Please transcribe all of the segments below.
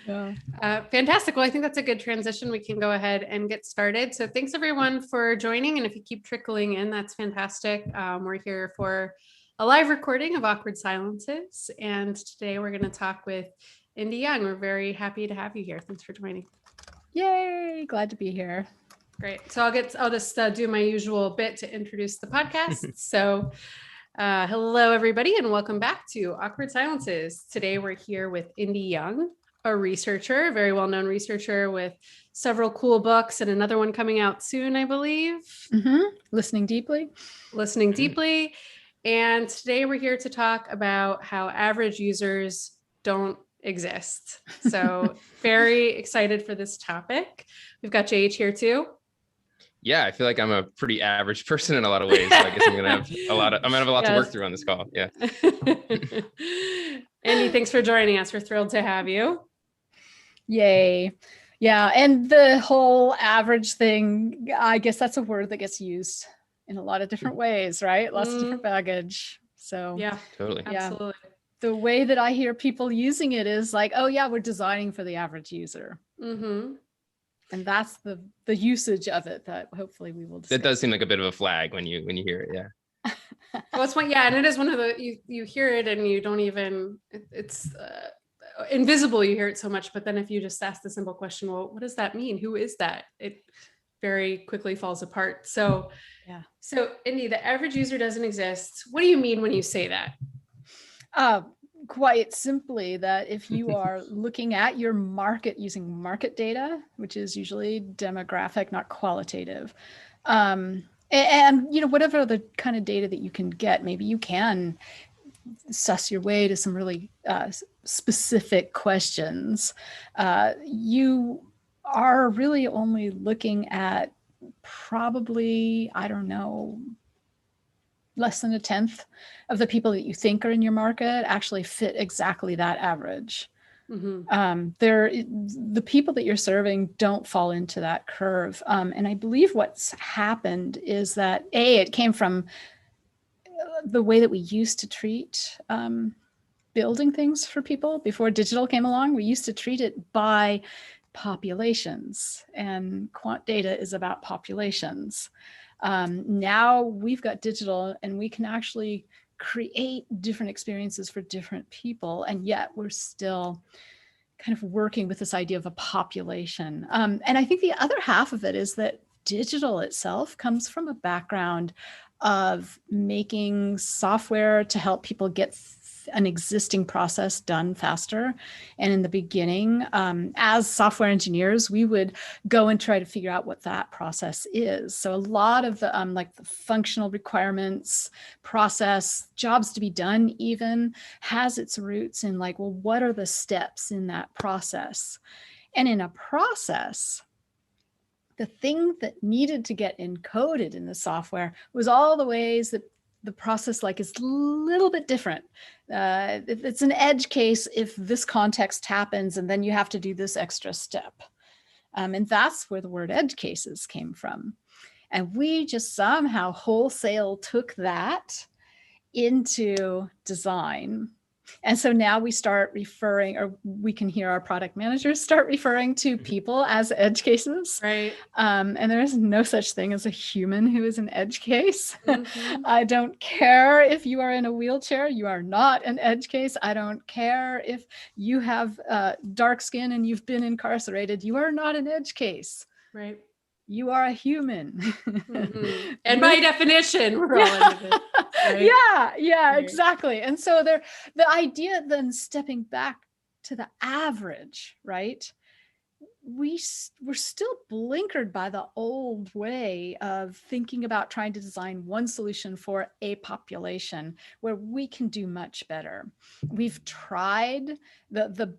Yeah. Fantastic. Well, I think that's a good transition. We can go ahead and get started. So thanks everyone for joining. And if you keep trickling in, that's fantastic. We're here for a live recording of Awkward Silences. And today we're going to talk with Indi Young. We're very happy to have you here. Thanks for joining. Yay. Glad to be here. Great. So I'll just do my usual bit to introduce the podcast. So hello, everybody, and welcome back to Awkward Silences. Today, we're here with Indi Young, a researcher, a very well-known researcher with several cool books and another one coming out soon, I believe. Listening Deeply. And today, we're here to talk about how average users don't exist. So very excited for this topic. We've got JH here too. Yeah, I feel like I'm a pretty average person in a lot of ways. So I guess I'm gonna have a lot to work through on this call. Yeah. Indi, thanks for joining us. We're thrilled to have you. Yay. Yeah. And the whole average thing, I guess that's a word that gets used in a lot of different ways, right? Lots of different baggage. So yeah, totally. Absolutely. The way that I hear people using it is like, oh yeah, we're designing for the average user. And that's the usage of it that hopefully we will discuss. That does seem like a bit of a flag when you hear it. Yeah. Well, it's one, and it is one of the, you hear it and you don't even, it's invisible. You hear it so much, but then if you just ask the simple question, well, what does that mean? Who is that? It very quickly falls apart. So, yeah. So Indi, the average user doesn't exist. What do you mean when you say that? Quite simply that if you are looking at your market using market data, which is usually demographic, not qualitative, and whatever other kind of data that you can get, maybe you can suss your way to some really specific questions. You are really only looking at probably, I don't know, less than 1/10 of the people that you think are in your market actually fit exactly that average. The people that you're serving don't fall into that curve. And I believe what's happened is that it came from the way that we used to treat building things for people before digital came along. We used to treat it by populations, and quant data is about populations. Now we've got digital and we can actually create different experiences for different people. And yet we're still kind of working with this idea of a population. And I think the other half of it is that digital itself comes from a background of making software to help people get an existing process done faster. And in the beginning, as software engineers, we would go and try to figure out what that process is. So a lot of the like the functional requirements process, jobs to be done even, has its roots in like, well, what are the steps in that process? And in a process, the thing that needed to get encoded in the software was all the ways that the process like is a little bit different. It's an edge case if this context happens and then you have to do this extra step. And that's where the word edge cases came from. And we just somehow wholesale took that into design. And so now we start referring, or we can hear our product managers start referring to people as edge cases. Right. And there is no such thing as a human who is an edge case. I don't care if you are in a wheelchair, you are not an edge case. I don't care if you have dark skin and you've been incarcerated, you are not an edge case. Right. You are a human. And by definition, we're all into it. Right? Yeah, right. Exactly. And so the idea then stepping back to the average, right? We're still blinkered by the old way of thinking about trying to design one solution for a population where we can do much better. We've tried the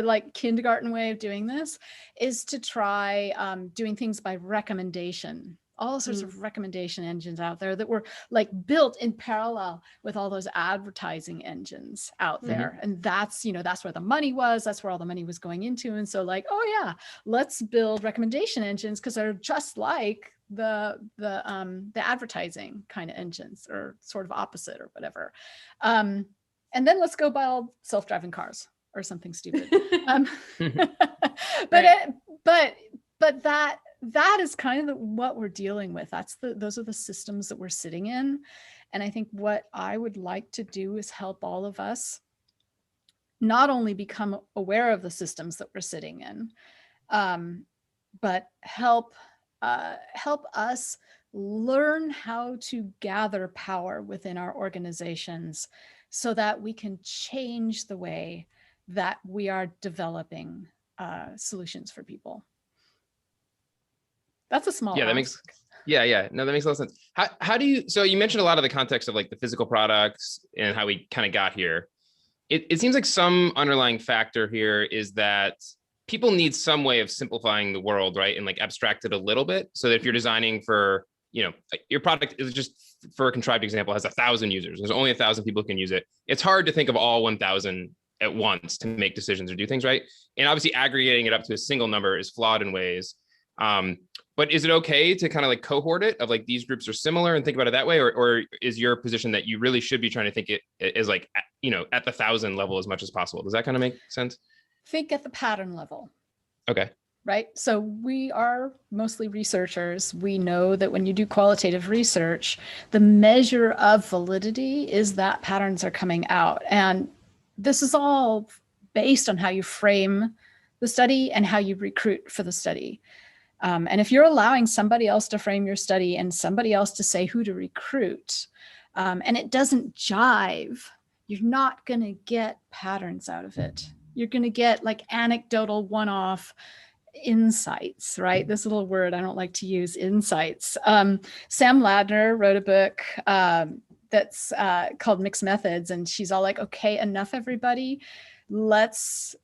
like kindergarten way of doing this is to try doing things by recommendation. All sorts of recommendation engines out there that were like built in parallel with all those advertising engines out there. And that's where the money was, that's where all the money was going into. And so like, oh yeah, let's build recommendation engines because they're just like the advertising kind of engines, or sort of opposite or whatever. And then let's go build self-driving cars. or something stupid. But that is kind of what we're dealing with. Those are the systems that we're sitting in. And I think what I would like to do is help all of us not only become aware of the systems that we're sitting in, but help us learn how to gather power within our organizations so that we can change the way that we are developing solutions for people. That's a small that makes no, that makes a lot of sense. How do you, so you mentioned a lot of the context of like the physical products and how we kind of got here. It seems like some underlying factor here is that people need some way of simplifying the world, right? And like abstract it a little bit, so that if you're designing for, your product is just, for a contrived example, has 1,000 users. There's only 1,000 people who can use it. It's hard to think of all 1,000 at once to make decisions or do things, right? And obviously aggregating it up to a single number is flawed in ways. But is it okay to kind of like cohort it of like these groups are similar and think about it that way? Or is your position that you really should be trying to think it as like, at the 1,000 level as much as possible? Does that kind of make sense? Think at the pattern level. Okay. Right. So we are mostly researchers. We know that when you do qualitative research, the measure of validity is that patterns are coming out. And this is all based on how you frame the study and how you recruit for the study. And if you're allowing somebody else to frame your study and somebody else to say who to recruit, and it doesn't jive, you're not going to get patterns out of it. You're going to get like anecdotal one-off insights, right? This little word I don't like to use, insights. Sam Ladner wrote a book that's called Mixed Methods. And she's all like, okay, enough, everybody. Let's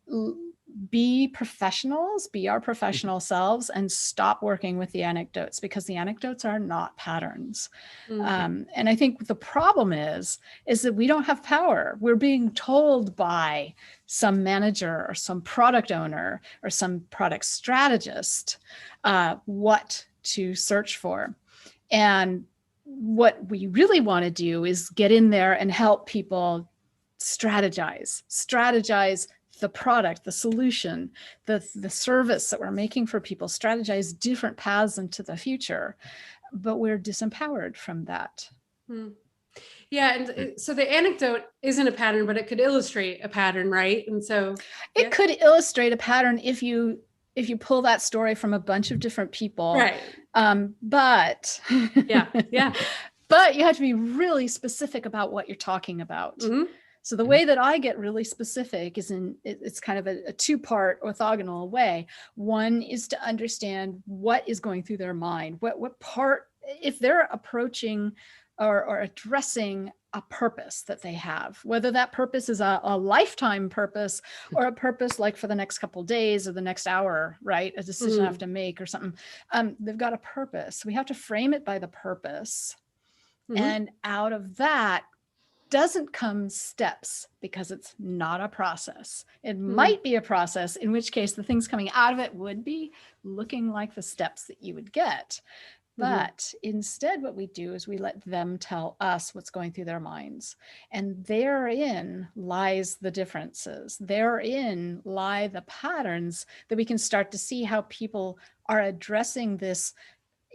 be professionals, be our professional selves, and stop working with the anecdotes, because the anecdotes are not patterns. And I think the problem is that we don't have power. We're being told by some manager or some product owner or some product strategist what to search for. And what we really want to do is get in there and help people strategize the product, the solution, the service that we're making for people, strategize different paths into the future. But we're disempowered from that. Yeah. And so the anecdote isn't a pattern, but it could illustrate a pattern, right? And so it could illustrate a pattern if you pull that story from a bunch of different people. Right. But yeah. But you have to be really specific about what you're talking about. So the way that I get really specific is it's kind of a two-part orthogonal way. One is to understand what is going through their mind, what part, if they're approaching or addressing a purpose that they have, whether that purpose is a lifetime purpose or a purpose like for the next couple of days or the next hour, right? A decision I have to make or something. They've got a purpose. We have to frame it by the purpose. And out of that doesn't come steps, because it's not a process. It might be a process, in which case the things coming out of it would be looking like the steps that you would get. But instead, what we do is we let them tell us what's going through their minds. And therein lies the differences. Therein lie the patterns that we can start to see how people are addressing this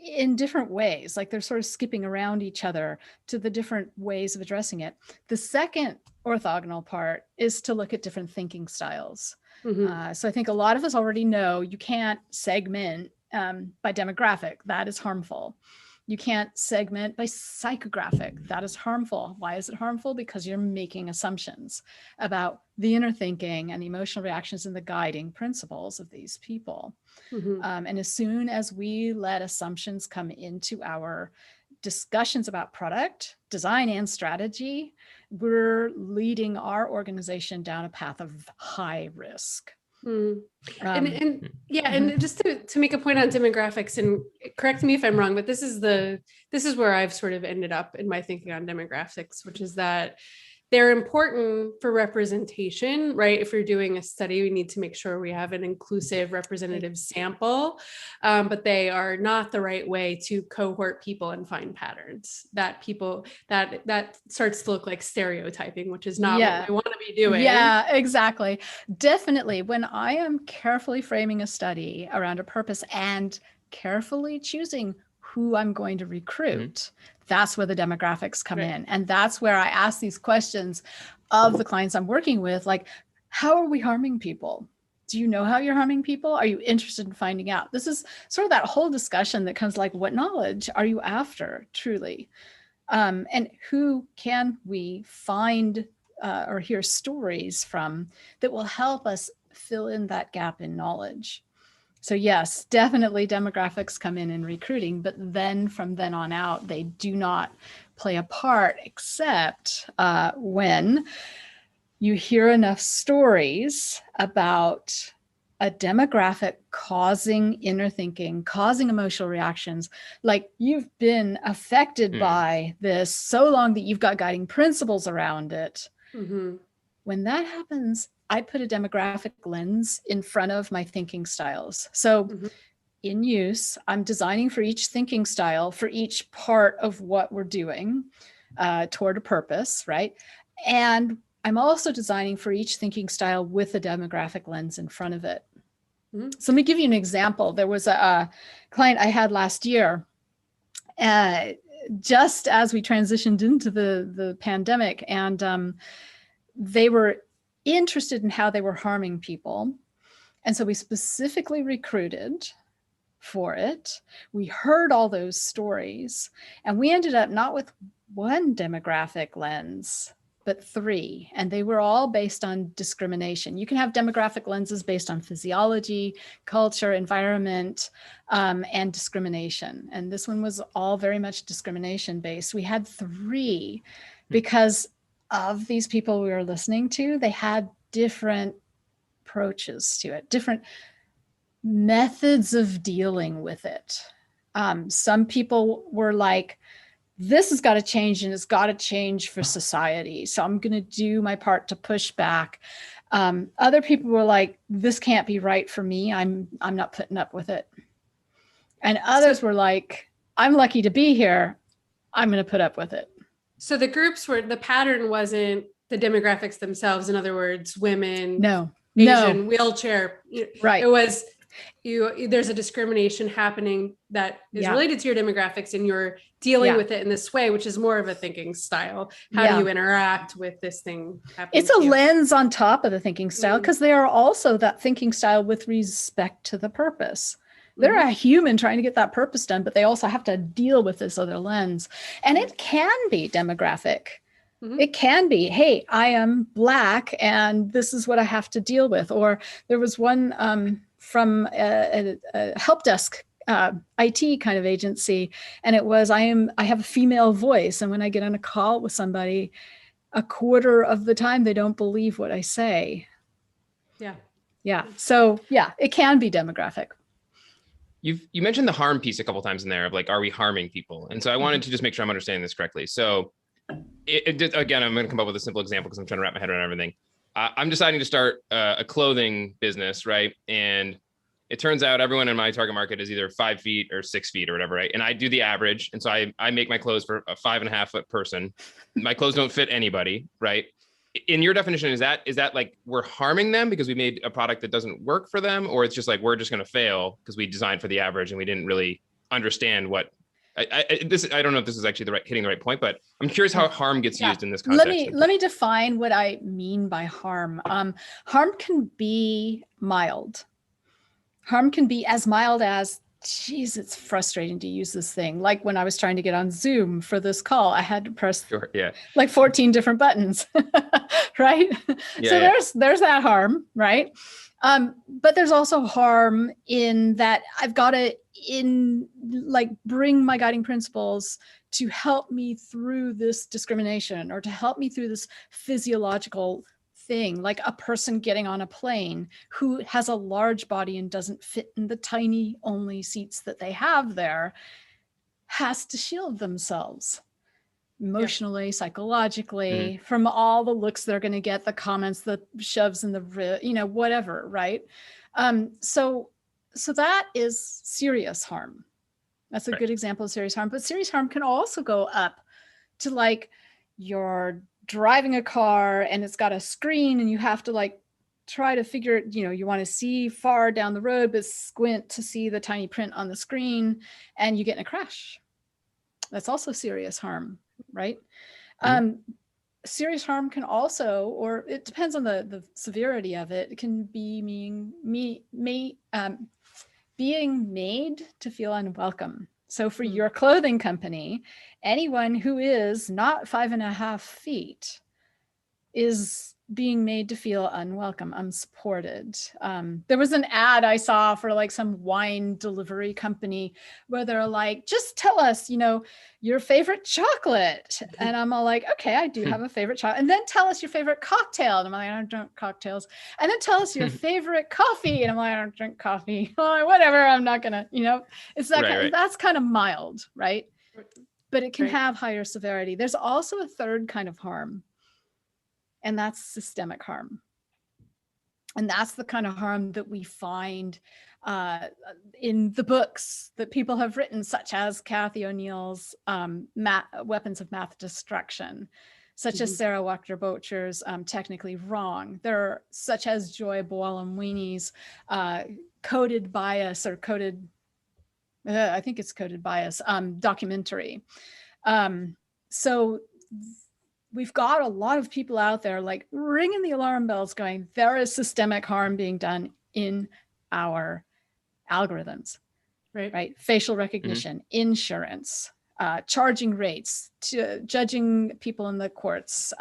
in different ways. Like they're sort of skipping around each other to the different ways of addressing it. The second orthogonal part is to look at different thinking styles. So I think a lot of us already know you can't segment by demographic. That is harmful. You can't segment by psychographic. That is harmful. Why is it harmful? Because you're making assumptions about the inner thinking and the emotional reactions and the guiding principles of these people. And as soon as we let assumptions come into our discussions about product, design, and strategy, we're leading our organization down a path of high risk. And just to make a point on demographics, and correct me if I'm wrong, but this is where I've sort of ended up in my thinking on demographics, which is that they're important for representation, right? If you're doing a study, we need to make sure we have an inclusive representative sample, but they are not the right way to cohort people and find patterns that starts to look like stereotyping, which is not what we want to be doing. Yeah, exactly. Definitely. When I am carefully framing a study around a purpose and carefully choosing who I'm going to recruit, that's where the demographics come in. And that's where I ask these questions of the clients I'm working with, like, how are we harming people? Do you know how you're harming people? Are you interested in finding out? This is sort of that whole discussion that comes like, what knowledge are you after, truly? And who can we find or hear stories from that will help us fill in that gap in knowledge? So yes, definitely demographics come in recruiting, but then from then on out, they do not play a part except when you hear enough stories about a demographic causing inner thinking, causing emotional reactions, like you've been affected by this so long that you've got guiding principles around it. When that happens, I put a demographic lens in front of my thinking styles. So in use, I'm designing for each thinking style, for each part of what we're doing toward a purpose, right? And I'm also designing for each thinking style with a demographic lens in front of it. So let me give you an example. There was a client I had last year, just as we transitioned into the pandemic, and they were interested in how they were harming people. And so we specifically recruited for it. We heard all those stories, and we ended up not with one demographic lens, but 3. And they were all based on discrimination. You can have demographic lenses based on physiology, culture, environment, and discrimination. And this one was all very much discrimination based. We had 3 because of these people we were listening to. They had different approaches to it, different methods of dealing with it. Some people were like, this has got to change, and it's got to change for society. So I'm going to do my part to push back. Other people were like, this can't be right for me. I'm not putting up with it. And others were like, I'm lucky to be here. I'm going to put up with it. So the pattern wasn't the demographics themselves. In other words, women, Asian, wheelchair. Right. It was there's a discrimination happening that is related to your demographics, and you're dealing with it in this way, which is more of a thinking style. How do you interact with this thing happening? It's a lens on top of the thinking style, because they are also that thinking style with respect to the purpose. They're a human trying to get that purpose done, but they also have to deal with this other lens. And it can be demographic. It can be, hey, I am Black and this is what I have to deal with. Or there was one from a help desk IT kind of agency, and it was, I have a female voice, and when I get on a call with somebody, a quarter of the time they don't believe what I say. Yeah. So yeah, it can be demographic. You mentioned the harm piece a couple of times in there of like, are we harming people? And so I wanted to just make sure I'm understanding this correctly. So again, I'm going to come up with a simple example because I'm trying to wrap my head around everything. I'm deciding to start a clothing business, right? And it turns out everyone in my target market is either 5 feet or 6 feet or whatever, right? And I do the average. And so I make my clothes for a 5.5 foot person. My clothes don't fit anybody, right? In your definition, is that like we're harming them because we made a product that doesn't work for them? Or it's just like, we're just going to fail because we designed for the average and we didn't really understand what I don't know if this is actually hitting the right point, but I'm curious how harm gets used in this context. Let me define what I mean by harm. Harm can be mild. Harm can be as mild as, geez, it's frustrating to use this thing. Like when I was trying to get on Zoom for this call, I had to press like 14 different buttons, right? There's that harm, right? But there's also harm in that I've got to bring my guiding principles to help me through this discrimination, or to help me through this physiological thing, like a person getting on a plane who has a large body and doesn't fit in the tiny only seats that they have there, has to shield themselves. emotionally, psychologically, from all the looks they're going to get, the comments, the shoves in the, whatever, right? So that is serious harm. That's a good example of serious harm. But serious harm can also go up to like you're driving a car and it's got a screen and you have to like try to figure, you want to see far down the road, but squint to see the tiny print on the screen and you get in a crash. That's also serious harm, right? Serious harm can also, or it depends on the severity of it, it can be being made to feel unwelcome. So for your clothing company, anyone who is not 5.5 feet is being made to feel unwelcome, unsupported. There was an ad I saw for like some wine delivery company where they're like, just tell us, your favorite chocolate. And I'm all like, okay, I do have a favorite chocolate. And then tell us your favorite cocktail. And I'm like, I don't drink cocktails. And then tell us your favorite coffee. And I'm like, I don't drink coffee. Oh, whatever, I'm not gonna, it's that that's kind of mild, right? But it can have higher severity. There's also a third kind of harm. And that's systemic harm. And that's the kind of harm that we find in the books that people have written, such as Kathy O'Neill's Weapons of Math Destruction, such as Sarah Wachter-Bocher's Technically Wrong. There are such as Joy Boylan-Weeney's Coded Bias or Coded, I think it's Coded Bias documentary. So we've got a lot of people out there like ringing the alarm bells going, there is systemic harm being done in our algorithms, right? Facial recognition, insurance, charging rates, judging people in the courts,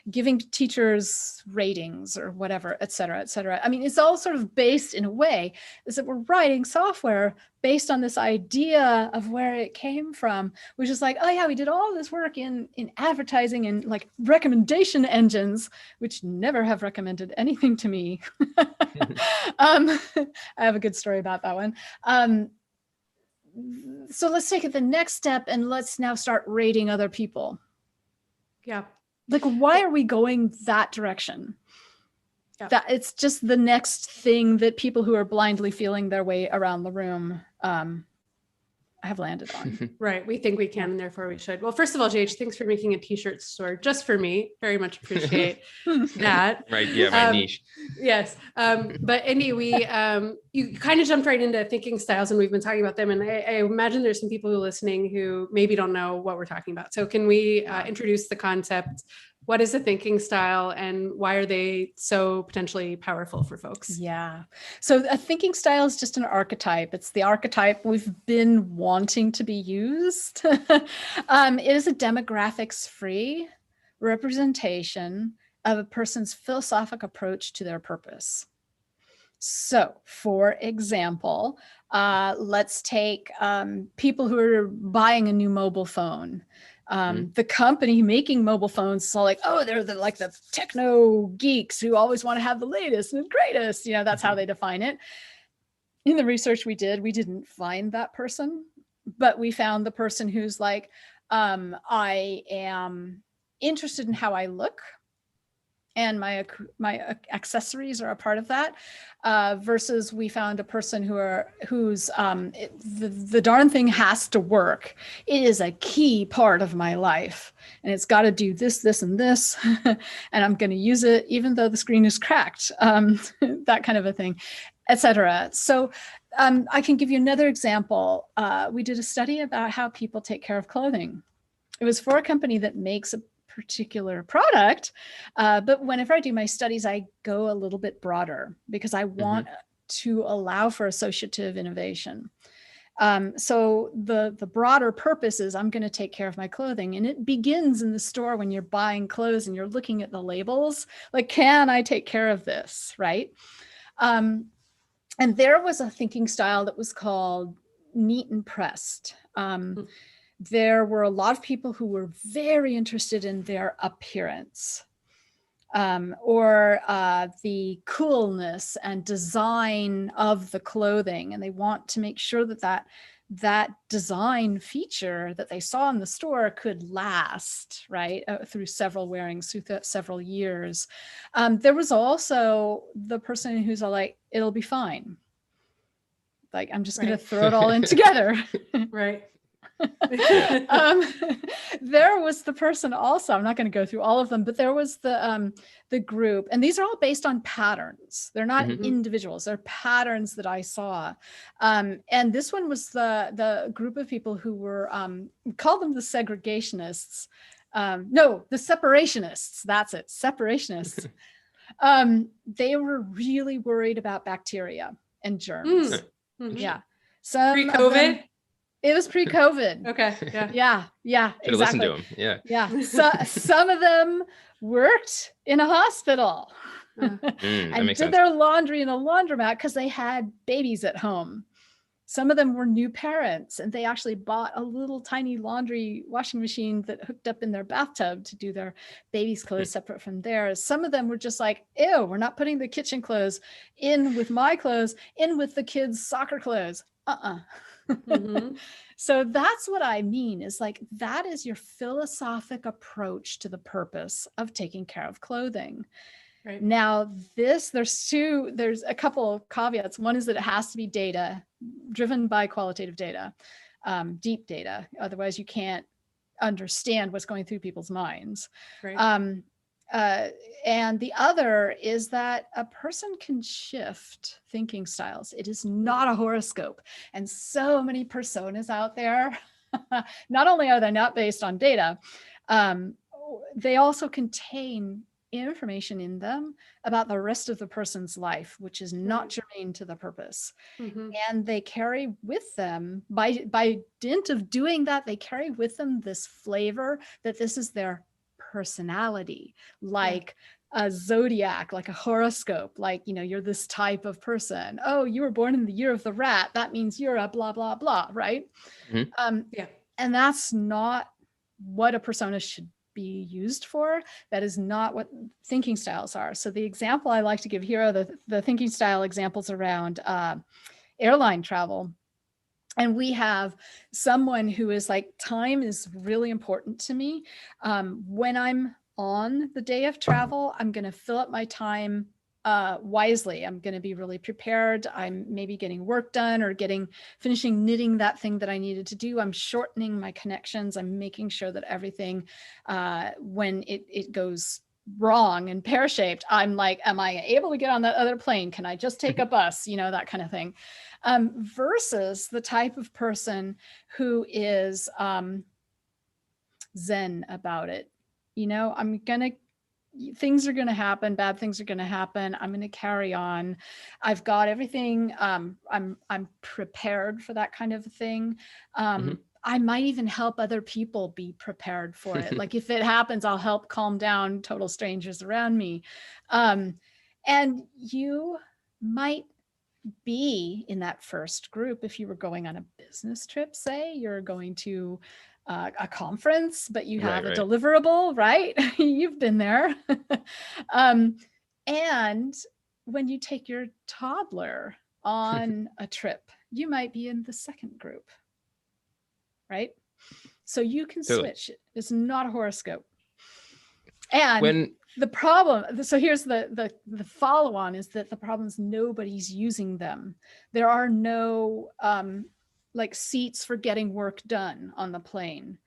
giving teachers ratings or whatever, et cetera, et cetera. I mean, it's all sort of based in a way is that we're writing software based on this idea of where it came from, which is like, oh yeah, we did all this work in advertising and like recommendation engines, which never have recommended anything to me. I have a good story about that one. So let's take it the next step and let's now start rating other people. Yeah. Like, why are we going that direction? Yeah. That it's just the next thing that people who are blindly feeling their way around the room have landed on. Right. We think we can, and therefore we should. Well, first of all, JH, thanks for making a t-shirt store just for me. Very much appreciate that. Right. Yeah. My niche. Yes. But Indi, you kind of jumped right into thinking styles, and we've been talking about them. And I imagine there's some people who are listening who maybe don't know what we're talking about. So can we introduce the concept? What is a thinking style and why are they so potentially powerful for folks? Yeah. So a thinking style is just an archetype. It's the archetype we've been wanting to be used. It is a demographics-free representation of a person's philosophic approach to their purpose. So, for example, let's take people who are buying a new mobile phone. The company making mobile phones is all like, oh, they're like the techno geeks who always want to have the latest and the greatest. That's how they define it. In the research we did, we didn't find that person, but we found the person who's like, I am interested in how I look, and my accessories are a part of that. Versus we found a person who's the darn thing has to work. It is a key part of my life, and it's got to do this, this, and this, and I'm going to use it even though the screen is cracked. That kind of a thing, etc. So I can give you another example. We did a study about how people take care of clothing. It was for a company that makes a particular product, but whenever I do my studies, I go a little bit broader because I want to allow for associative innovation. So the broader purpose is I'm going to take care of my clothing, and it begins in the store when you're buying clothes and you're looking at the labels, like, can I take care of this, right? And there was a thinking style that was called neat and pressed. There were a lot of people who were very interested in their appearance. or the coolness and design of the clothing. And they want to make sure that that design feature that they saw in the store could last, right, through several wearings, through several years. There was also the person who's all like, it'll be fine. Like, I'm just going to throw it all in together. Right. There was the person also, I'm not going to go through all of them, but there was the group, and these are all based on patterns. They're not individuals, they're patterns that I saw. And this one was the group of people who were, call them the segregationists. No, the separationists. That's it, separationists. They were really worried about bacteria and germs. Yeah. Pre-COVID? It was pre-COVID. Okay. Yeah. Should have listened to him. Yeah. So some of them worked in a hospital and did their laundry in a laundromat because they had babies at home. Some of them were new parents, and they actually bought a little tiny laundry washing machine that hooked up in their bathtub to do their baby's clothes separate from theirs. Some of them were just like, ew, we're not putting the kitchen clothes in with my clothes, in with the kids' soccer clothes. So that's what I mean, is like, that is your philosophic approach to the purpose of taking care of clothing. Right. Now, there's a couple of caveats. One is that it has to be data driven by qualitative data, deep data. Otherwise, you can't understand what's going through people's minds. Right. And the other is that a person can shift thinking styles. It is not a horoscope. And so many personas out there, not only are they not based on data, they also contain information in them about the rest of the person's life, which is not germane to the purpose. And they carry with them, by dint of doing that, they carry with them this flavor that this is their personality, like a zodiac, like a horoscope, like, you know, you're this type of person. Oh, you were born in the year of the rat. That means you're a blah, blah, blah, right? And that's not what a persona should be used for. That is not what thinking styles are. So the example I like to give here are the thinking style examples around airline travel. And we have someone who is like, time is really important to me. When I'm on the day of travel, I'm going to fill up my time wisely. I'm going to be really prepared. I'm maybe getting work done or finishing knitting that thing that I needed to do. I'm shortening my connections. I'm making sure that everything, when it goes wrong and pear-shaped, I'm like, am I able to get on that other plane? Can I just take a bus? You know, that kind of thing. Versus the type of person who is zen about it. You know, things are going to happen. Bad things are going to happen. I'm going to carry on. I've got everything. I'm prepared for that kind of thing. I might even help other people be prepared for it. Like, if it happens, I'll help calm down total strangers around me. And you might be in that first group if you were going on a business trip. Say you're going to a conference, but you have a deliverable, right? You've been there. And when you take your toddler on a trip, you might be in the second group, right? So you can switch. It's not a horoscope. And the problem, so here's the follow-on, is that the problem is nobody's using them. There are no like seats for getting work done on the plane,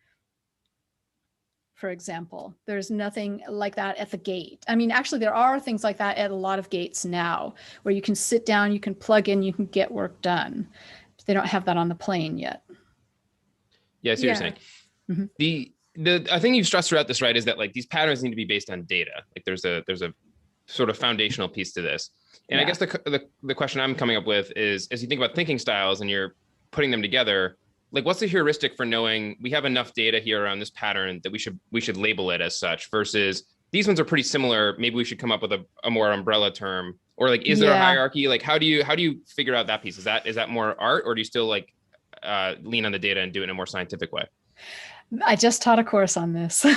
for example. There's nothing like that at the gate. I mean, actually, there are things like that at a lot of gates now, where you can sit down, you can plug in, you can get work done. But they don't have that on the plane yet. Yeah, I see what you're saying. The thing you've stressed throughout this, right, is that like these patterns need to be based on data. Like there's a sort of foundational piece to this. And I guess the question I'm coming up with is, as you think about thinking styles and you're putting them together, like what's the heuristic for knowing we have enough data here around this pattern that we should label it as such, versus these ones are pretty similar, maybe we should come up with a more umbrella term, or like, is there a hierarchy? Like, how do you figure out that piece? Is that more art, or do you still like lean on the data and do it in a more scientific way? I just taught a course on this. Yeah,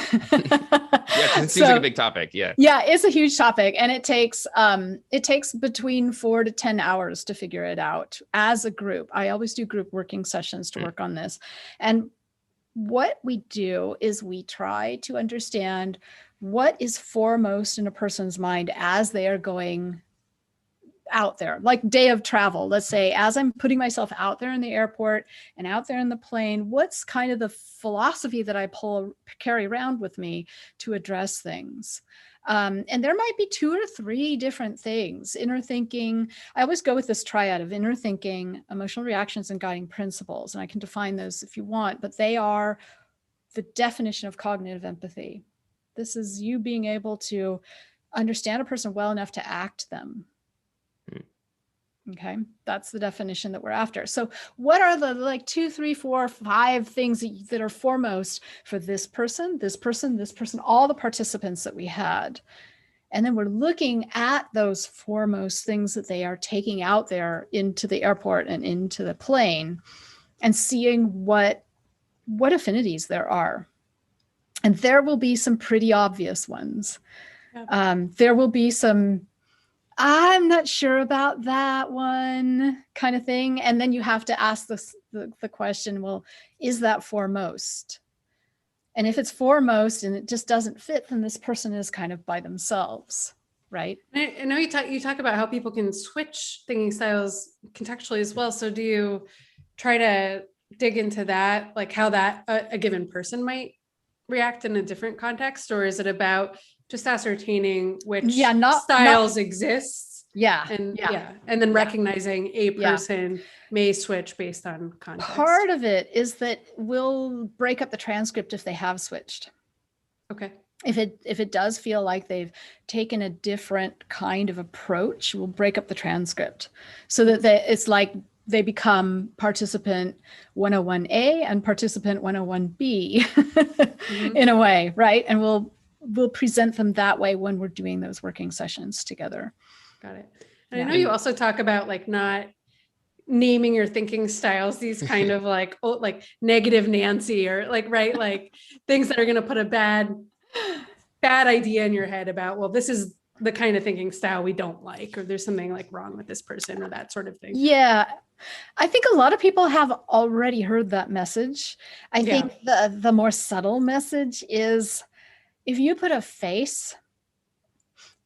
'cause it seems like a big topic. Yeah. Yeah, it's a huge topic, and it takes between 4 to 10 hours to figure it out as a group. I always do group working sessions to work on this. And what we do is we try to understand what is foremost in a person's mind as they are going out there, like day of travel. Let's say, as I'm putting myself out there in the airport and out there in the plane, what's kind of the philosophy that I carry around with me to address things? And there might be 2 or 3 different things. Inner thinking. I always go with this triad of inner thinking, emotional reactions, and guiding principles. And I can define those if you want, but they are the definition of cognitive empathy. This is you being able to understand a person well enough to act them. Okay, that's the definition that we're after. So what are the like 2, 3, 4, 5 things that are foremost for this person, this person, this person, all the participants that we had? And then we're looking at those foremost things that they are taking out there into the airport and into the plane and seeing what affinities there are. And there will be some pretty obvious ones. Yeah. There will be some, I'm not sure about that one kind of thing. And then you have to ask the question, well, is that foremost? And if it's foremost and it just doesn't fit, then this person is kind of by themselves, right? I know you talk about how people can switch thinking styles contextually as well. So do you try to dig into that, like how that a given person might react in a different context? Or is it about just ascertaining which styles exist? And then recognizing a person may switch based on context. Part of it is that we'll break up the transcript if they have switched. Okay. If it does feel like they've taken a different kind of approach, we'll break up the transcript so that it's like they become participant 101A and participant 101B in a way, right? And we'll present them that way when we're doing those working sessions together. Got it. And I know you also talk about like not naming your thinking styles, these kind of like negative Nancy or like things that are going to put a bad idea in your head about, well, this is the kind of thinking style we don't like, or there's something like wrong with this person or that sort of thing. Yeah. I think a lot of people have already heard that message. I think the more subtle message is if you put a face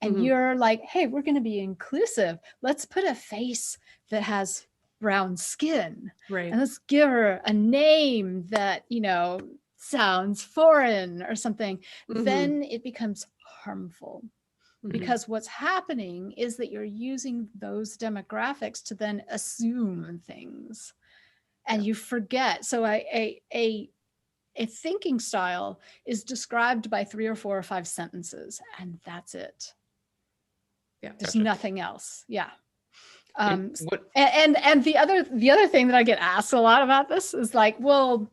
and you're like, hey, we're going to be inclusive. Let's put a face that has brown skin. Right. And let's give her a name that, sounds foreign or something. Then it becomes harmful. Because what's happening is that you're using those demographics to then assume things and you forget. So a thinking style is described by 3 or 4 or 5 sentences, and that's it. Yeah. There's nothing else. Yeah. And the other thing that I get asked a lot about this is like, well,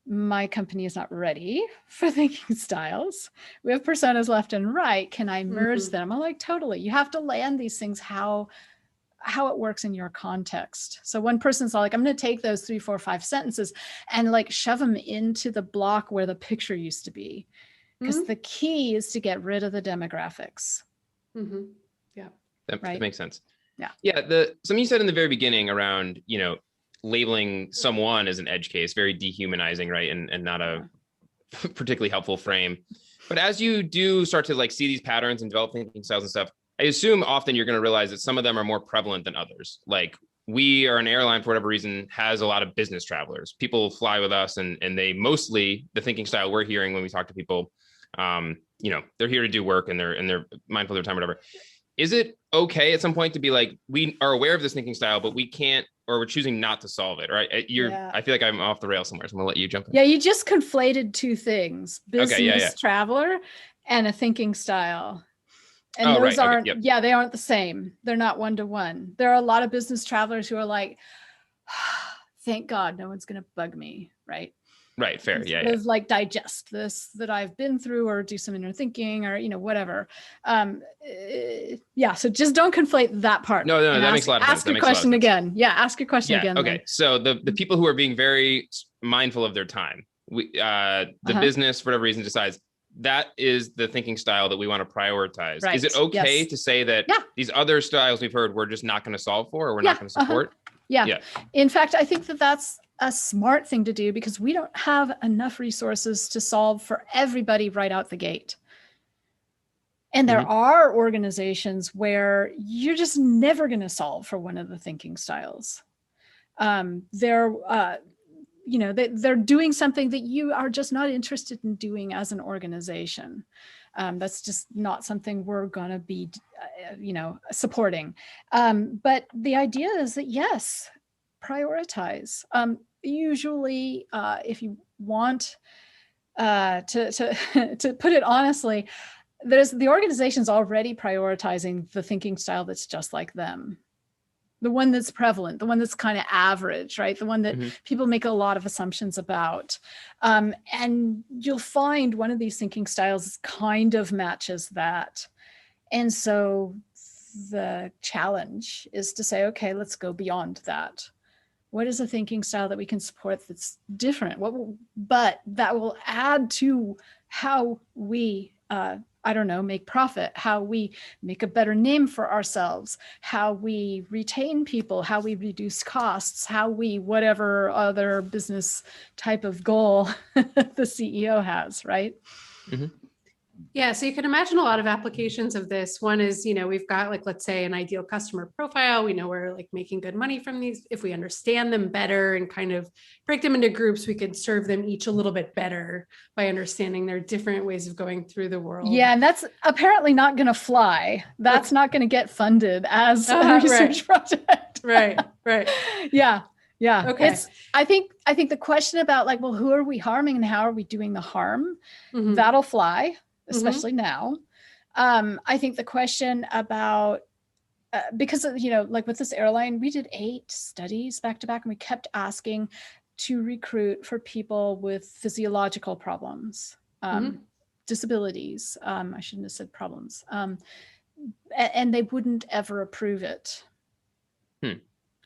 my company is not ready for thinking styles. We have personas left and right. Can I merge them? I'm like, totally. You have to land these things how it works in your context. So one person's like, I'm going to take those 3, 4, 5 sentences and like shove them into the block where the picture used to be. Because the key is to get rid of the demographics. Yeah. That makes sense. Yeah. Yeah. Something you said in the very beginning around, labeling someone as an edge case, very dehumanizing, right? And not a particularly helpful frame. But as you do start to like see these patterns and develop thinking styles and stuff, I assume often you're going to realize that some of them are more prevalent than others. Like we are an airline, for whatever reason, has a lot of business travelers. People fly with us and they mostly, the thinking style we're hearing when we talk to people, they're here to do work and they're mindful of their time, whatever. Is it okay at some point to be like, we are aware of this thinking style, but we can't, or we're choosing not to solve it, right? I feel like I'm off the rail somewhere, so I'm gonna let you jump in. Yeah, you just conflated 2 things, business traveler and a thinking style. And those aren't, they aren't the same. They're not one-to-one. There are a lot of business travelers who are like, thank God no one's gonna bug me, right? Right, fair, yeah. Of like digest this that I've been through or do some inner thinking or, whatever. So just don't conflate that part. No, that makes a lot of sense. Ask your question again. Yeah, ask your question again. Okay, so the people who are being very mindful of their time, the Uh-huh. business, for whatever reason, decides that is the thinking style that we want to prioritize. Right. Is it okay Yes. to say that Yeah. these other styles we've heard we're just not going to solve for, or we're Yeah. not going to support? Yeah. Yeah. In fact, I think that that's a smart thing to do because we don't have enough resources to solve for everybody right out the gate. And there are organizations where you're just never going to solve for one of the thinking styles. They're doing something that you are just not interested in doing as an organization. That's just not something we're going to be, supporting. But the idea is that, yes, prioritize. Usually, if you want to put it honestly, the organization's already prioritizing the thinking style that's just like them. The one that's prevalent, the one that's kind of average, right? The one that people make a lot of assumptions about. And you'll find one of these thinking styles kind of matches that. And so the challenge is to say, okay, let's go beyond that. What is a thinking style that we can support that's different? But that will add to how we make profit, how we make a better name for ourselves, how we retain people, how we reduce costs, how we, whatever other business type of goal the CEO has, right? Yeah, so you can imagine a lot of applications of this. One is, we've got let's say an ideal customer profile. We know we're making good money from these. If we understand them better and kind of break them into groups, we could serve them each a little bit better by understanding their different ways of going through the world. Yeah, and that's apparently not going to fly. That's not going to get funded as a research project. Right. Yeah. Okay. I think the question about who are we harming and how are we doing the harm? That'll fly. Especially now. I think the question about, because with this airline, we did 8 studies back to back, and we kept asking to recruit for people with physiological problems, disabilities. I shouldn't have said problems. And they wouldn't ever approve it.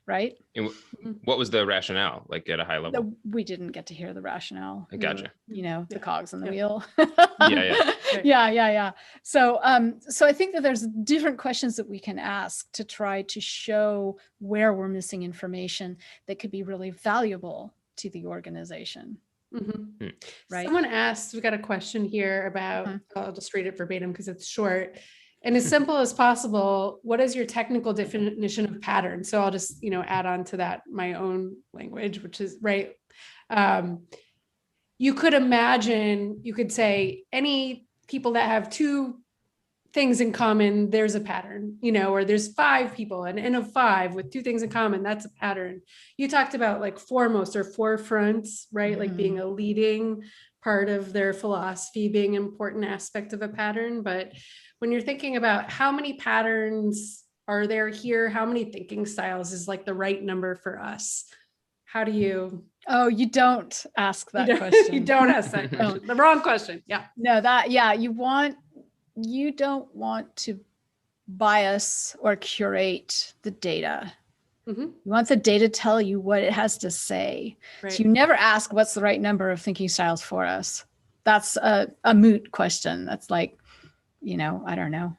Right? And what was the rationale, at a high level? We didn't get to hear the rationale. I gotcha. The cogs in the wheel. Yeah. So I think that there's different questions that we can ask to try to show where we're missing information that could be really valuable to the organization. Right. Someone asked, we got a question here about, I'll just read it verbatim because it's short. And as simple as possible, what is your technical definition of pattern? So I'll just, add on to that my own language, which is right. You could imagine, you could say any people that have 2 things in common, there's a pattern, or there's 5 people and N of 5 with 2 things in common, that's a pattern. You talked about foremost or forefronts, right? Being a leading part of their philosophy, being an important aspect of a pattern. But when you're thinking about how many patterns are there here, how many thinking styles is the right number for us? How do you? Oh, you don't ask that question. You don't ask that question. The wrong question. Yeah. No, you don't want to bias or curate the data. You want the data to tell you what it has to say. Right. So you never ask what's the right number of thinking styles for us. That's a moot question. That's I don't know.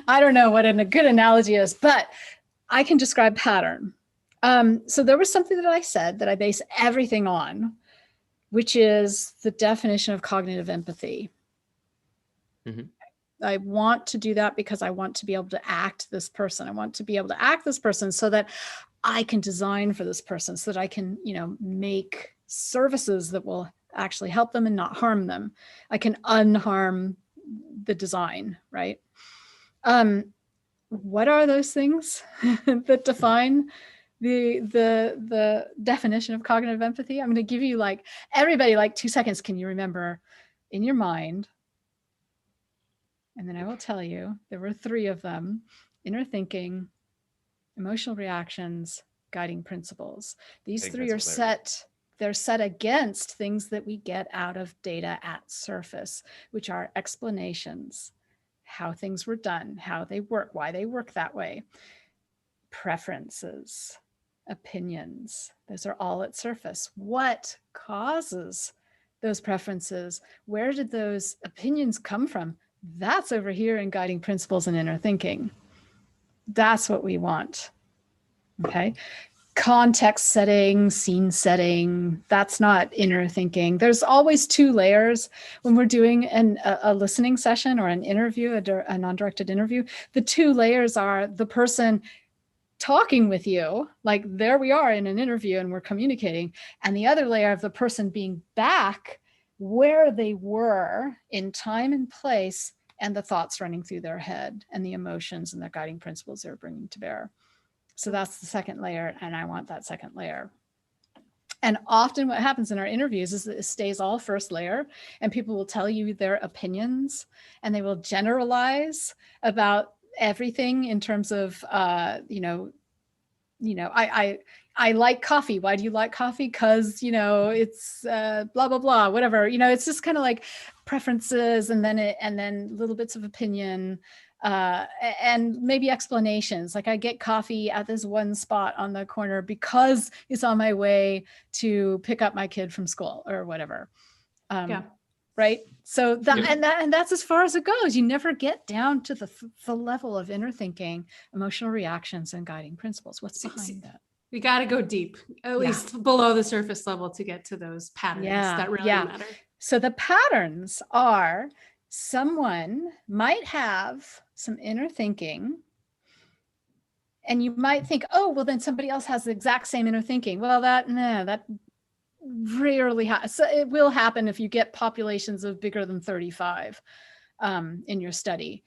I don't know what a good analogy is, but I can describe pattern. So there was something that I said that I base everything on, which is the definition of cognitive empathy. I want to do that because I want to be able to act this person. I want to be able to act this person so that I can design for this person, so that I can, make services that will actually help them and not harm them. I can unharm the design, right? What are those things that define the definition of cognitive empathy? I'm going to give you everybody 2 seconds. Can you remember in your mind? And then I will tell you, there were 3 of them: inner thinking, emotional reactions, guiding principles. These 3 are set against things that we get out of data at surface, which are explanations, how things were done, how they work, why they work that way, preferences, opinions. Those are all at surface. What causes those preferences? Where did those opinions come from? That's over here in guiding principles and inner thinking. That's what we want. Okay. Context setting, scene setting, that's not inner thinking. There's always two layers when we're doing a listening session or an interview, a non-directed interview. The two layers are the person talking with you, like there we are in an interview and we're communicating, and the other layer of the person being back where they were in time and place and the thoughts running through their head and the emotions and the guiding principles they're bringing to bear. So that's the second layer, and I want that second layer. And often what happens in our interviews is that it stays all first layer, and people will tell you their opinions and they will generalize about everything in terms of, I like coffee. Why do you like coffee? Because, it's blah, blah, blah, whatever. It's just kind of like preferences and then little bits of opinion and maybe explanations. Like I get coffee at this one spot on the corner because it's on my way to pick up my kid from school or whatever. Right. So that's as far as it goes. You never get down to the level of inner thinking, emotional reactions, and guiding principles. What's behind that? We got to go deep, at least below the surface level, to get to those patterns that really matter. So the patterns are someone might have some inner thinking, and you might think, oh, well, then somebody else has the exact same inner thinking. Well, that rarely happens. So it will happen if you get populations of bigger than 35 in your study.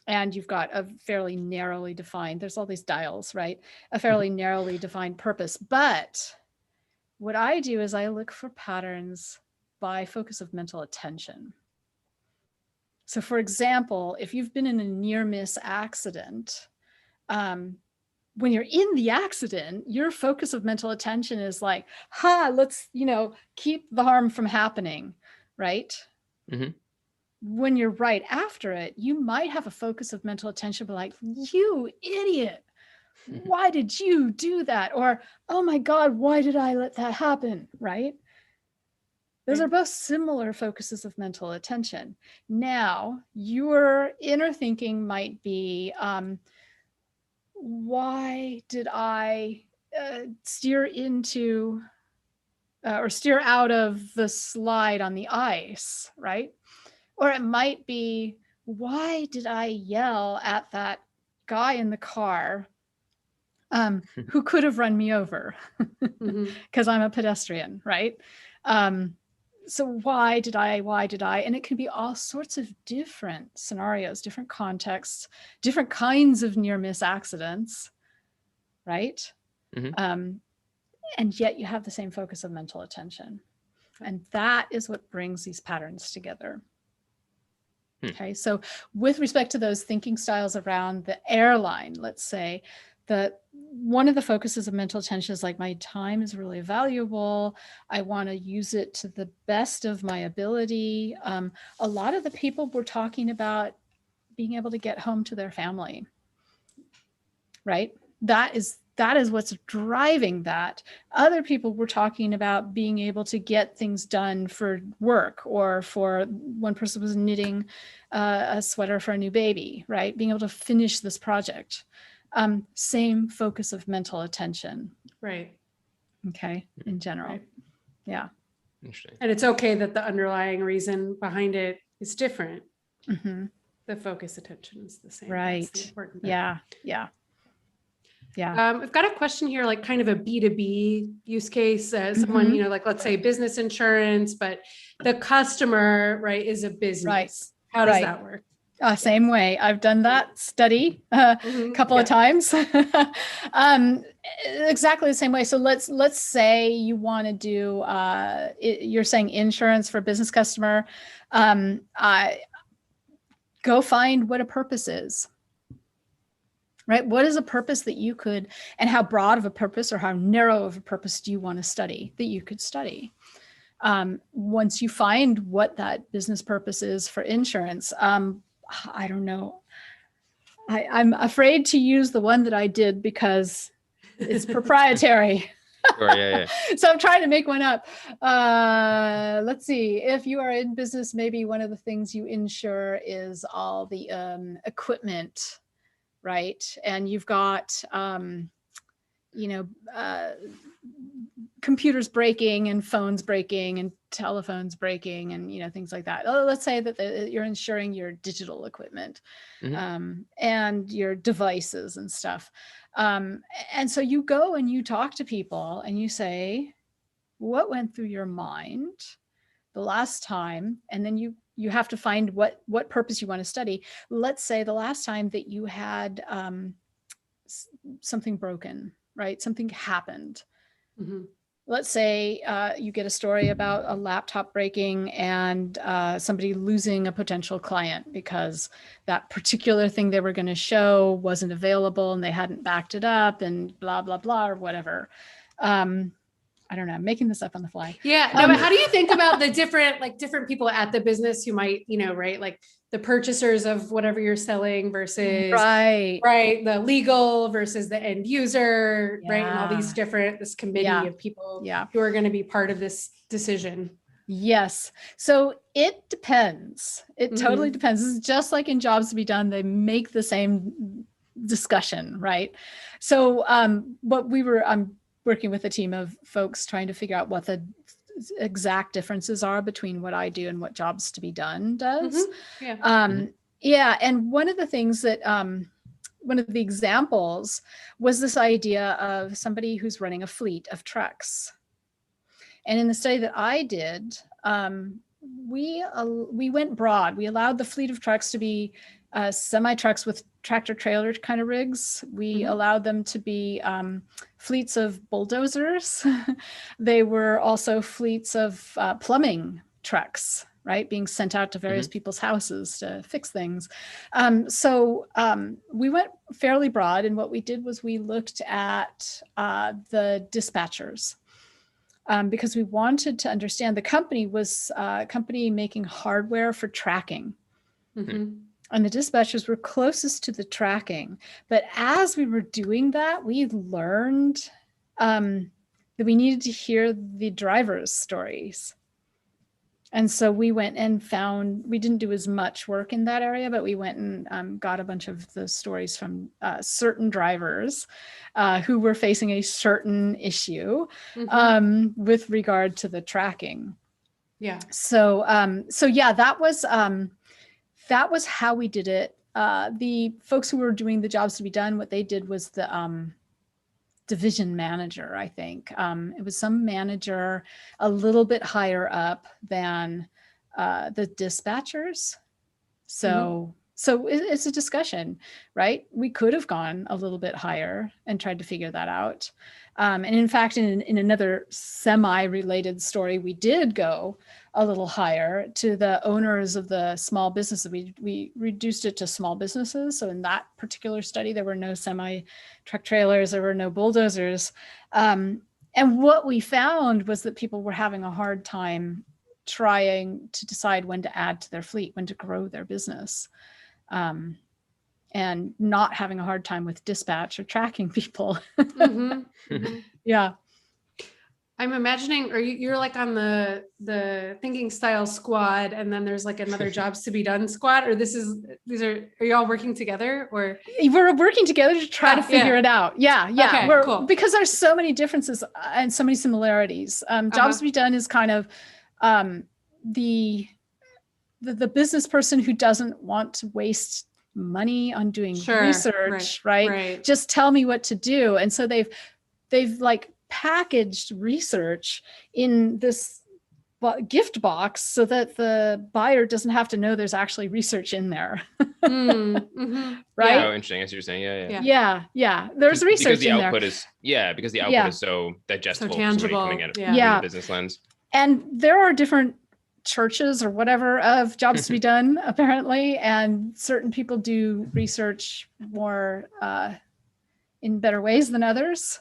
And you've got a fairly narrowly defined, there's all these dials, right? A fairly narrowly defined purpose. But what I do is I look for patterns by focus of mental attention. So for example, if you've been in a near miss accident, when you're in the accident, your focus of mental attention is like, let's, keep the harm from happening, right? Mm-hmm. When you're right after it, you might have a focus of mental attention, but like, you idiot, why did you do that? Or, oh my God, why did I let that happen? Right? Those are both similar focuses of mental attention. Now, your inner thinking might be, why did I steer into or steer out of the slide on the ice, right? Or it might be, why did I yell at that guy in the car who could have run me over because I'm a pedestrian, right? So why did I? And it can be all sorts of different scenarios, different contexts, different kinds of near miss accidents, right? Mm-hmm. And yet you have the same focus of mental attention. And that is what brings these patterns together. Okay, so with respect to those thinking styles around the airline, let's say, one of the focuses of mental attention is like, my time is really valuable. I want to use it to the best of my ability. A lot of the people were talking about being able to get home to their family, right? That is what's driving that. Other people were talking about being able to get things done for work, or for one person was knitting a sweater for a new baby, right? Being able to finish this project. Same focus of mental attention. Right. Okay. In general. Right. Yeah. Interesting. And it's okay that the underlying reason behind it is different. Mm-hmm. The focus attention is the same. Right. That's the important bit. Yeah. I've got a question here, like kind of a B2B use case. Someone, like let's say business insurance, but the customer, right, is a business. Right. How does that work? Same way. I've done that study a couple of times. Exactly the same way. So let's say you want to do, you're saying insurance for a business customer. Go find what a purpose is. Right? What is a purpose that you could, and how broad of a purpose or how narrow of a purpose do you want to study that you could study? Once you find what that business purpose is for insurance, I don't know I'm afraid to use the one that I did because it's proprietary. Sure, yeah. So I'm trying to make one up. Let's see. If you are in business, maybe one of the things you insure is all the equipment, right? And you've got, computers breaking and phones breaking and telephones breaking and things like that. Let's say that you're insuring your digital equipment and your devices and stuff. And so you go and you talk to people and you say, what went through your mind the last time? And then you have to find what purpose you want to study. Let's say the last time that you had something broken, right? Something happened. Mm-hmm. Let's say you get a story about a laptop breaking and somebody losing a potential client because that particular thing they were going to show wasn't available and they hadn't backed it up and blah, blah, blah, or whatever. I don't know. I'm making this up on the fly. Yeah. No, but how do you think about the different people at the business who might, right? Like the purchasers of whatever you're selling versus right, the legal versus the end user, right? And all these this committee of people who are going to be part of this decision. Yes. So it depends. It totally depends. It's just like in Jobs to be Done. They make the same discussion, right? So what we were, working with a team of folks trying to figure out what the exact differences are between what I do and what Jobs to be Done does. And one of the things that, one of the examples was this idea of somebody who's running a fleet of trucks. And in the study that I did, we went broad. We allowed the fleet of trucks to be semi-trucks with tractor trailer kind of rigs. We allowed them to be fleets of bulldozers. They were also fleets of plumbing trucks, right? Being sent out to various people's houses to fix things. So we went fairly broad. And what we did was we looked at the dispatchers. Because we wanted to understand the company was a company making hardware for tracking. And the dispatchers were closest to the tracking. But as we were doing that, we learned that we needed to hear the drivers' stories. And so we went and we didn't do as much work in that area, but we went and got a bunch of the stories from certain drivers who were facing a certain issue with regard to the tracking. Yeah. So that was how we did it. The folks who were doing the Jobs to be Done, what they did was the division manager, I think. It was some manager a little bit higher up than the dispatchers. So it's a discussion, right? We could have gone a little bit higher and tried to figure that out. And in fact, in another semi-related story, we did go a little higher to the owners of the small businesses. We reduced it to small businesses. So in that particular study, there were no semi-truck trailers, there were no bulldozers. And what we found was that people were having a hard time trying to decide when to add to their fleet, when to grow their business. And not having a hard time with dispatch or tracking people. Yeah. I'm imagining, or you're like on the thinking style squad, and then there's like another Jobs to be Done squad, or are you all working together, or? We're working together to try to figure it out. Yeah. Okay, cool. Because there's so many differences and so many similarities. Jobs to be Done is kind of the business person who doesn't want to waste money on doing research, right? Just tell me what to do. And so they've like packaged research in this gift box so that the buyer doesn't have to know there's actually research in there. Right? Oh, interesting. I see what you're saying. Yeah. There's research because the in output there. because the output is so digestible, so tangible, coming at it from a business lens. And there are different churches or whatever of Jobs to be Done, apparently, and certain people do research more in better ways than others.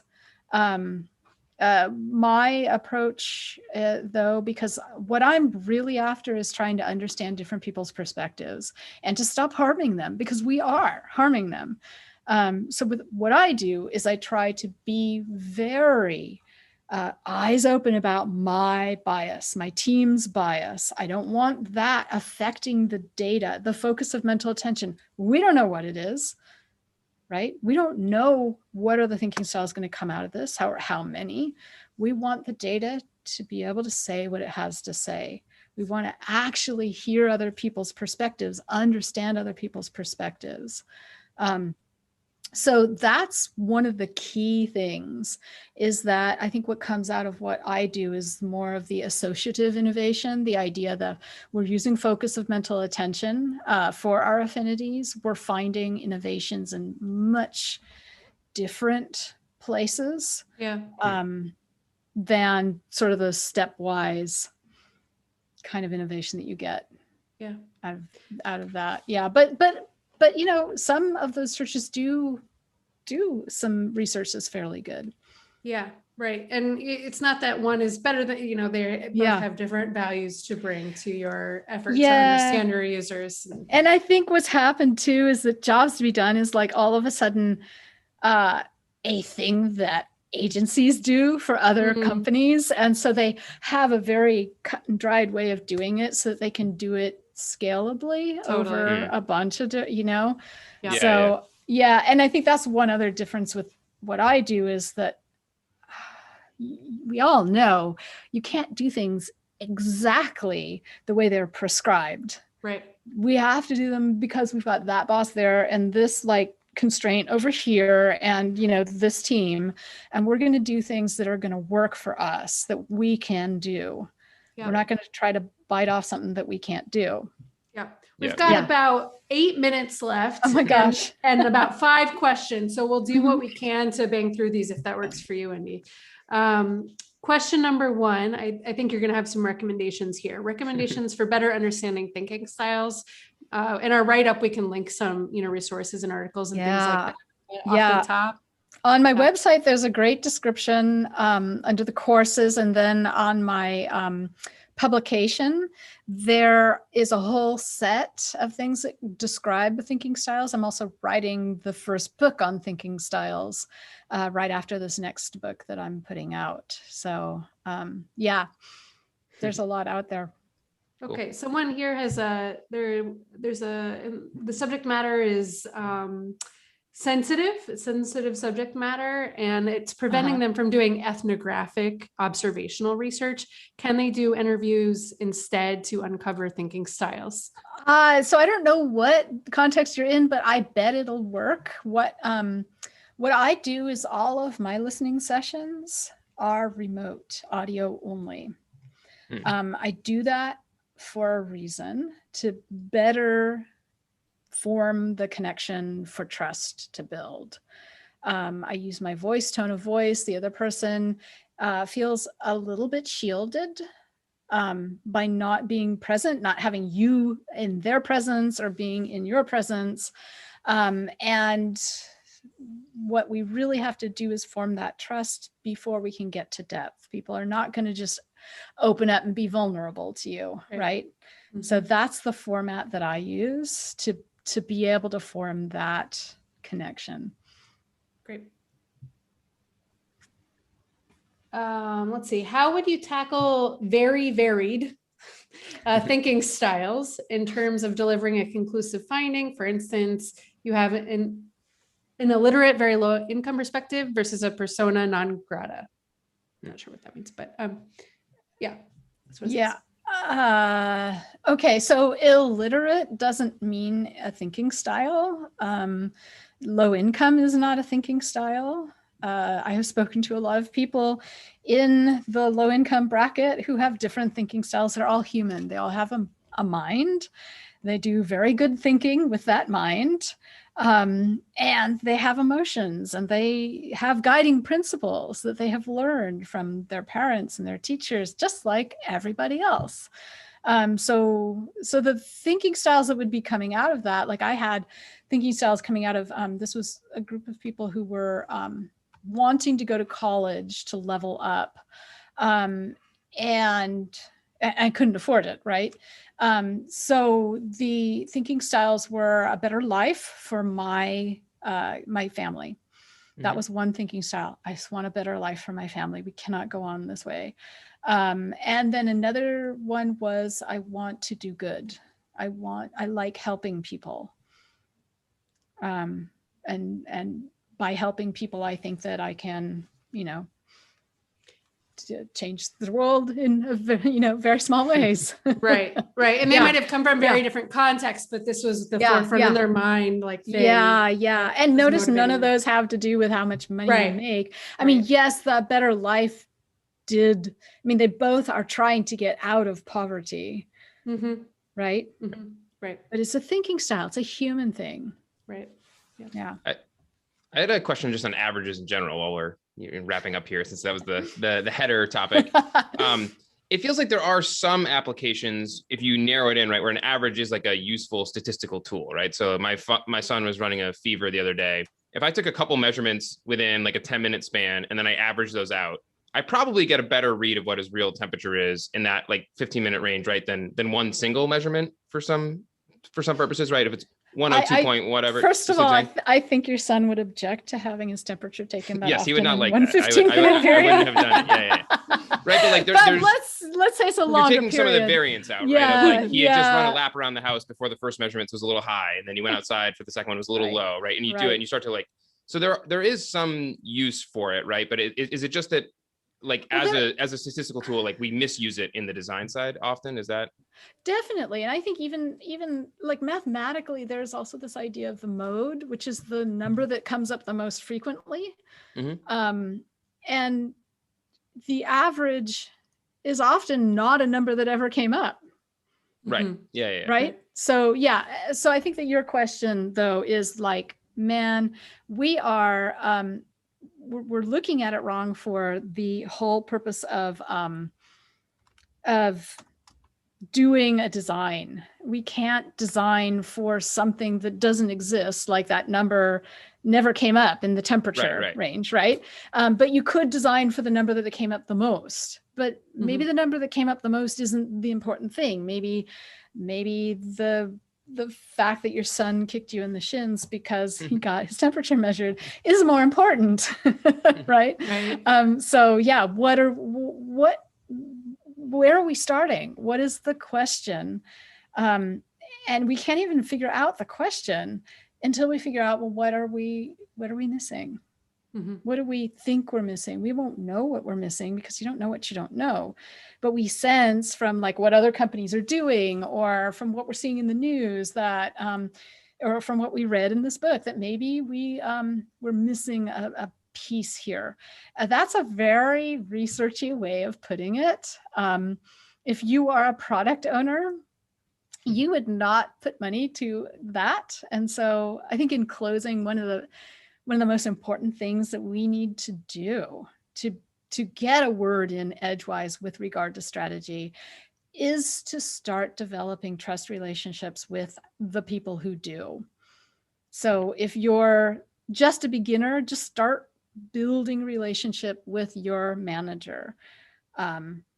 My approach, though, because what I'm really after is trying to understand different people's perspectives and to stop harming them, because we are harming them. So with what I do is I try to be very eyes open about my bias, my team's bias. I don't want that affecting the data, the focus of mental attention. We don't know what it is, right? We don't know what are the thinking styles going to come out of this, how many. We want the data to be able to say what it has to say. We want to actually hear other people's perspectives, understand other people's perspectives. So that's one of the key things, is that I think what comes out of what I do is more of the associative innovation, the idea that we're using focus of mental attention for our affinities. We're finding innovations in much different places than sort of the stepwise kind of innovation that you get out of that. Yeah, but you know, some of those churches do some research that's fairly good. Yeah, right. And it's not that one is better than, you know, they both have different values to bring to your effort to understand your users. And I think what's happened too is that jobs to be done is like all of a sudden a thing that agencies do for other companies. And so they have a very cut and dried way of doing it so that they can do it scalably over a bunch of, you know, and I think that's one other difference with what I do, is that we all know you can't do things exactly the way they're prescribed. Right. We have to do them because we've got that boss there and this like constraint over here and, you know, this team, and we're going to do things that are going to work for us, that we can do. We're not going to try to bite off something that we can't do. We've got about 8 minutes left. Oh my gosh. And about 5 questions. So we'll do what we can to bang through these if that works for you, Indi. Question number 1, I think you're going to have some recommendations here. Recommendations for better understanding thinking styles. In our write-up, we can link some, you know, resources and articles and things like that off the top. On my website, there's a great description under the courses, and then on my publication, there is a whole set of things that describe the thinking styles. I'm also writing the first book on thinking styles right after this next book that I'm putting out. So there's a lot out there. Okay, someone here has the subject matter is sensitive subject matter, and it's preventing them from doing ethnographic observational research. Can they do interviews instead to uncover thinking styles? So I don't know what context you're in, but I bet it'll work. What I do is all of my listening sessions are remote, audio only. I do that for a reason, to better form the connection for trust to build. I use my voice, tone of voice. The other person feels a little bit shielded by not being present, not having you in their presence or being in your presence. And what we really have to do is form that trust before we can get to depth. People are not going to just open up and be vulnerable to you, right? So that's the format that I use to be able to form that connection. Great. Let's see. How would you tackle very varied thinking styles in terms of delivering a conclusive finding? For instance, you have an illiterate, very low income perspective versus a persona non grata. I'm not sure what that means, but that's what it says. Okay, so illiterate doesn't mean a thinking style. Low income is not a thinking style. I have spoken to a lot of people in the low income bracket who have different thinking styles. They're all human. They all have a mind. They do very good thinking with that mind. And they have emotions, and they have guiding principles that they have learned from their parents and their teachers, just like everybody else. So the thinking styles that would be coming out of that, like I had thinking styles coming out of, this was a group of people who were wanting to go to college to level up. And I couldn't afford it, right? So the thinking styles were a better life for my family. That was one thinking style. I just want a better life for my family. We cannot go on this way. And then another one was, I want to do good. I like helping people. And by helping people, I think that I can, to change the world in very small ways. Right. And they might have come from very different contexts, but this was the forefront in their mind. Like, and notice none of those have to do with how much money you make. I mean, yes, the better life did. I mean, they both are trying to get out of poverty, right? Right. But it's a thinking style. It's a human thing. Right. Yeah. I had a question just on averages in general while we're wrapping up here, since that was the header topic. It feels like there are some applications, if you narrow it in, right, where an average is like a useful statistical tool, right? So my son was running a fever the other day. If I took a couple measurements within like a 10-minute span and then I average those out, I probably get a better read of what his real temperature is in that like 15-minute range, right? Than one single measurement for some purposes, right? If it's 102 point whatever. First of all, I think your son would object to having his temperature taken that yes, often. He would not like that. I wouldn't have done it. Yeah. Right, but like there's let's say it's a longer taking period. Some of the variance out, right? Of like he had just run a lap around the house before the first measurements was a little high, and then he went outside for the second one was a little low, right? And you do it and you start to like, so there is some use for it, right? But is it just that like as a statistical tool, like we misuse it in the design side often? Is that? Definitely. And I think even like mathematically, there's also this idea of the mode, which is the number that comes up the most frequently. And the average is often not a number that ever came up. Right. Yeah. Right. So so I think that your question though is like, man, we are we're looking at it wrong for the whole purpose of doing a design. We can't design for something that doesn't exist, like that number never came up in the temperature range, right? But you could design for the number that it came up the most. But maybe the number that came up the most isn't the important thing. Maybe the fact that your son kicked you in the shins because he got his temperature measured is more important, right? So yeah, where are we starting? What is the question? And we can't even figure out the question until we figure out, well, what are we missing? What do we think we're missing? We won't know what we're missing because you don't know what you don't know. But we sense from like what other companies are doing or from what we're seeing in the news that, or from what we read in this book, that maybe we're missing a piece here. That's a very researchy way of putting it. If you are a product owner, you would not put money to that. And so I think in closing, one of the most important things that we need to do to get a word in edgewise with regard to strategy is to start developing trust relationships with the people who do. So if you're just a beginner, just start building relationship with your manager.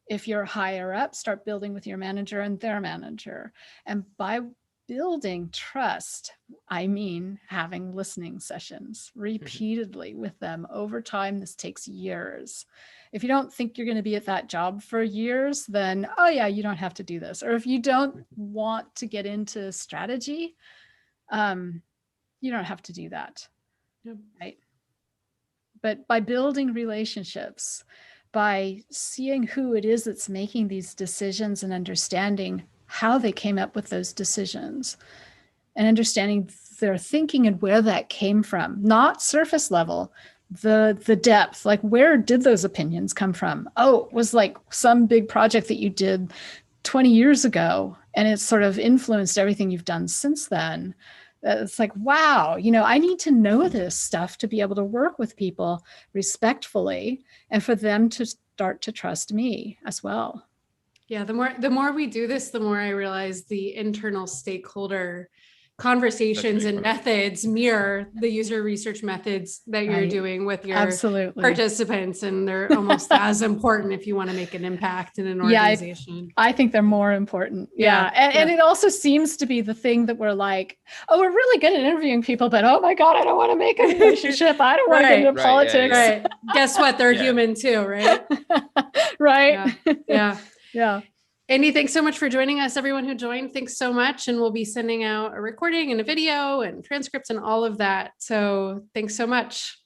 If you're higher up, start building with your manager and their manager. And by building trust, I mean having listening sessions repeatedly with them over time. This takes years. If you don't think you're going to be at that job for years, then, oh yeah, you don't have to do this. Or if you don't want to get into strategy, you don't have to do that. Right? But by building relationships, by seeing who it is that's making these decisions and understanding how they came up with those decisions and understanding their thinking and where that came from, not surface level, the depth, like where did those opinions come from? Oh, it was like some big project that you did 20 years ago and it's sort of influenced everything you've done since then. It's like, wow, I need to know this stuff to be able to work with people respectfully and for them to start to trust me as well. Yeah, the more we do this, the more I realize the internal stakeholder conversations and funny. methods mirror the user research methods that you're Right. doing with your Absolutely. participants. And they're almost as important if you want to make an impact in an Yeah, organization. I think they're more important. Yeah, And it also seems to be the thing that we're like, oh, we're really good at interviewing people, but oh my God, I don't want to make a relationship. I don't want to get into Right, yeah, politics. Right. Guess what? They're Yeah. human too, right? Right. Yeah. Yeah. Indi, thanks so much for joining us. Everyone who joined, thanks so much. And we'll be sending out a recording and a video and transcripts and all of that. So thanks so much.